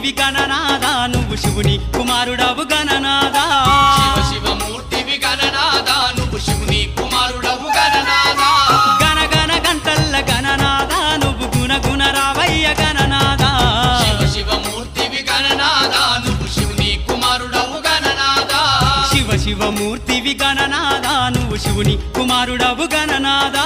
శివమూర్తివి గణనాదా నువ్వు శివుని కుమారుడవు గణనాదా శివమూర్తివి గణనాదా నువ్వు శివుని కుమారుడవు గణనాదా గణ గణ గంటల్ల గణనాదా నువ్వు గుణ గుణ రావయ్య గణనాదా శివమూర్తివి గణనాదా నువ్వు శివుని కుమారుడవు గణనాదా శివమూర్తివి గణనాదా నువ్వు శివుని కుమారుడవు గణనాదా